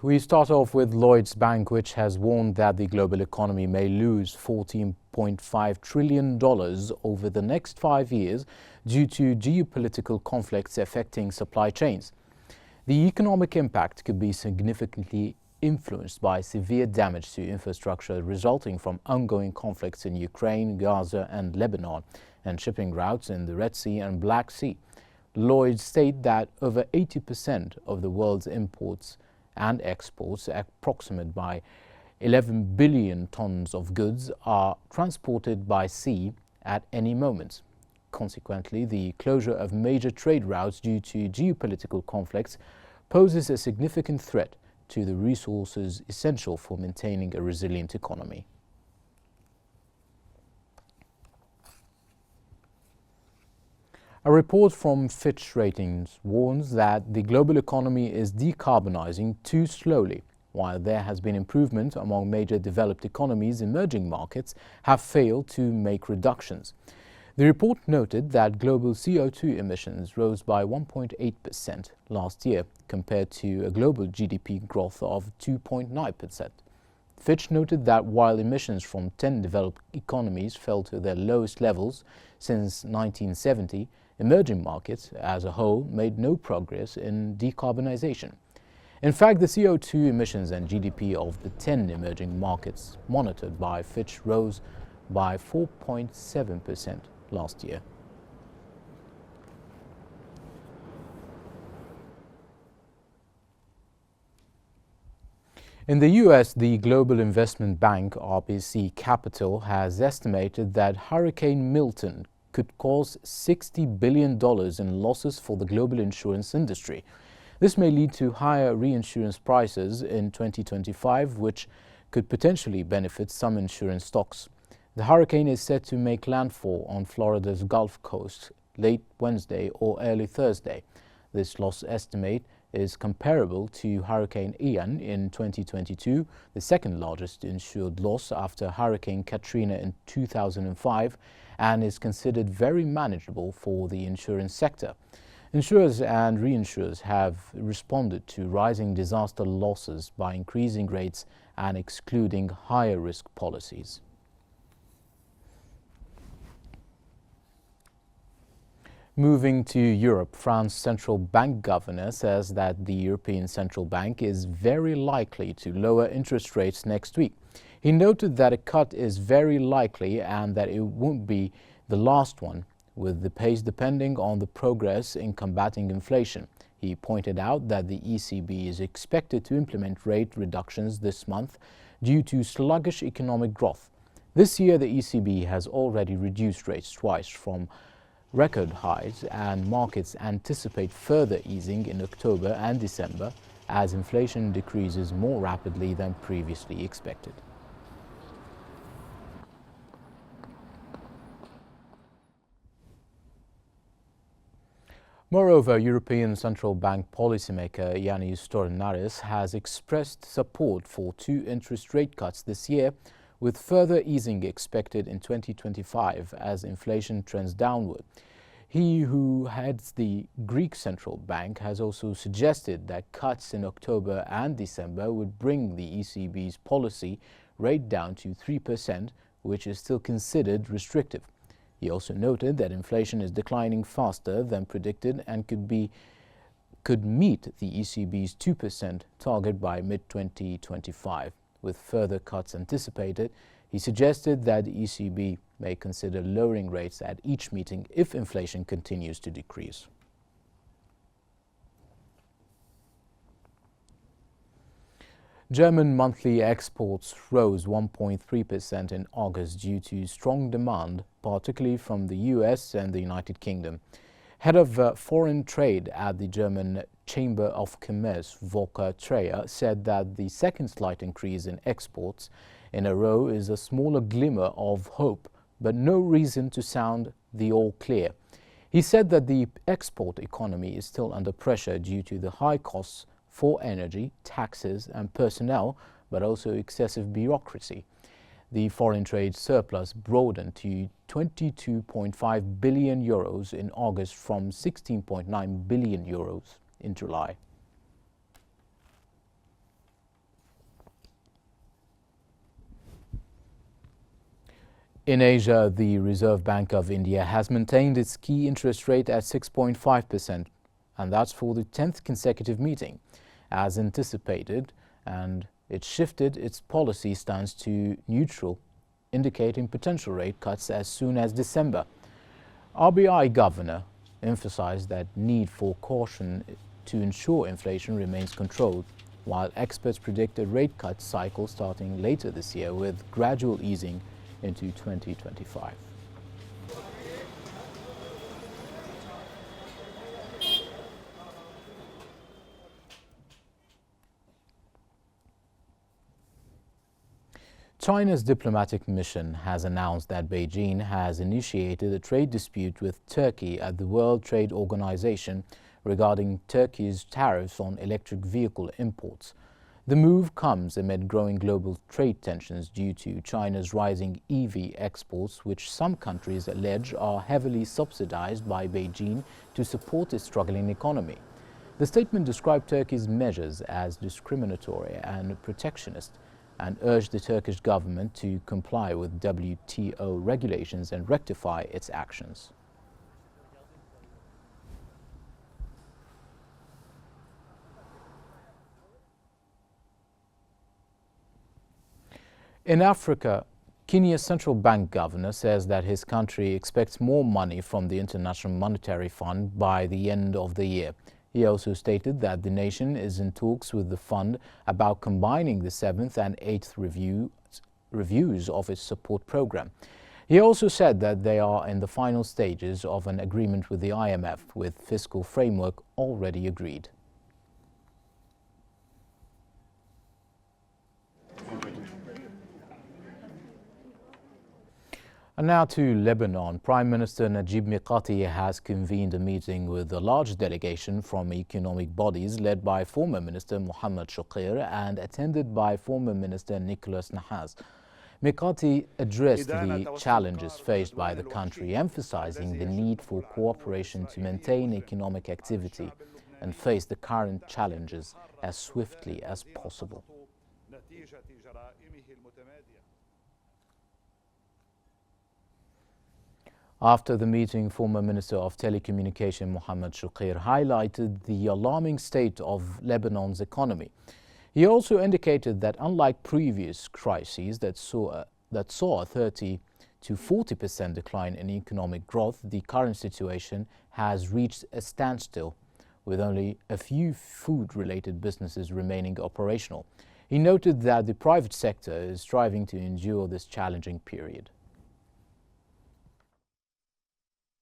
We start off with Lloyds Bank, which has warned that the global economy may lose $14.5 trillion over the next 5 years due to geopolitical conflicts affecting supply chains. The economic impact could be significantly influenced by severe damage to infrastructure resulting from ongoing conflicts in Ukraine, Gaza and Lebanon, and shipping routes in the Red Sea and Black Sea. Lloyds state that over 80% of the world's imports and exports, approximated by 11 billion tons of goods, are transported by sea at any moment. Consequently, the closure of major trade routes due to geopolitical conflicts poses a significant threat to the resources essential for maintaining a resilient economy. A report from Fitch Ratings warns that the global economy is decarbonizing too slowly. While there has been improvement among major developed economies, emerging markets have failed to make reductions. The report noted that global CO2 emissions rose by 1.8% last year, compared to a global GDP growth of 2.9%. Fitch noted that while emissions from 10 developed economies fell to their lowest levels since 1970, emerging markets as a whole made no progress in decarbonization. In fact, the CO2 emissions and GDP of the 10 emerging markets monitored by Fitch rose by 4.7% last year. In the U.S., the global investment bank RBC Capital has estimated that Hurricane Milton could cause $60 billion in losses for the global insurance industry. This may lead to higher reinsurance prices in 2025, which could potentially benefit some insurance stocks. The hurricane is set to make landfall on Florida's Gulf Coast late Wednesday or early Thursday. This loss estimate is comparable to Hurricane Ian in 2022, the second largest insured loss after Hurricane Katrina in 2005, and is considered very manageable for the insurance sector. Insurers and reinsurers have responded to rising disaster losses by increasing rates and excluding higher risk policies. Moving to Europe, France's central bank governor says that the European Central Bank is very likely to lower interest rates next week. He noted that a cut is very likely and that it won't be the last one, with the pace depending on the progress in combating inflation. He pointed out that the ECB is expected to implement rate reductions this month due to sluggish economic growth. This year, the ECB has already reduced rates twice from record highs, and markets anticipate further easing in October and December as inflation decreases more rapidly than previously expected. Moreover, European Central Bank policymaker Yannis Stornaris has expressed support for 2 interest rate cuts this year, with further easing expected in 2025 as inflation trends downward. He who heads the Greek Central Bank has also suggested that cuts in October and December would bring the ECB's policy rate down to 3%, which is still considered restrictive. He also noted that inflation is declining faster than predicted and could meet the ECB's 2% target by mid-2025. With further cuts anticipated, he suggested that the ECB may consider lowering rates at each meeting if inflation continues to decrease. German monthly exports rose 1.3% in August due to strong demand, particularly from the US and the United Kingdom. Head of foreign trade at the German Chamber of Commerce, Volker Treyer, said that the second slight increase in exports in a row is a smaller glimmer of hope, but no reason to sound the all clear. He said that the export economy is still under pressure due to the high costs for energy, taxes and personnel, but also excessive bureaucracy. The foreign trade surplus broadened to 22.5 billion euros in August from 16.9 billion euros in July. In Asia, the Reserve Bank of India has maintained its key interest rate at 6.5%, and that's for the 10th consecutive meeting, as anticipated, and it shifted its policy stance to neutral, indicating potential rate cuts as soon as December. RBI Governor emphasized that need for caution to ensure inflation remains controlled, while experts predict a rate cut cycle starting later this year with gradual easing into 2025. China's diplomatic mission has announced that Beijing has initiated a trade dispute with Turkey at the World Trade Organization regarding Turkey's tariffs on electric vehicle imports. The move comes amid growing global trade tensions due to China's rising EV exports, which some countries allege are heavily subsidized by Beijing to support its struggling economy. The statement described Turkey's measures as discriminatory and protectionist, and urged the Turkish government to comply with WTO regulations and rectify its actions. In Africa, Kenya's central bank governor says that his country expects more money from the International Monetary Fund by the end of the year. He also stated that the nation is in talks with the fund about combining the 7th and 8th reviews of its support program. He also said that they are in the final stages of an agreement with the IMF, with fiscal framework already agreed. And now to Lebanon. Prime Minister Najib Mikati has convened a meeting with a large delegation from economic bodies led by former Minister Mohammed Shukir and attended by former Minister Nicholas Nahas. Mikati addressed the challenges faced by the country, emphasizing the need for cooperation to maintain economic activity and face the current challenges as swiftly as possible. After the meeting, former Minister of Telecommunication Mohammed Shukir highlighted the alarming state of Lebanon's economy. He also indicated that unlike previous crises that saw a 30 to 40% decline in economic growth, the current situation has reached a standstill, with only a few food-related businesses remaining operational. He noted that the private sector is striving to endure this challenging period.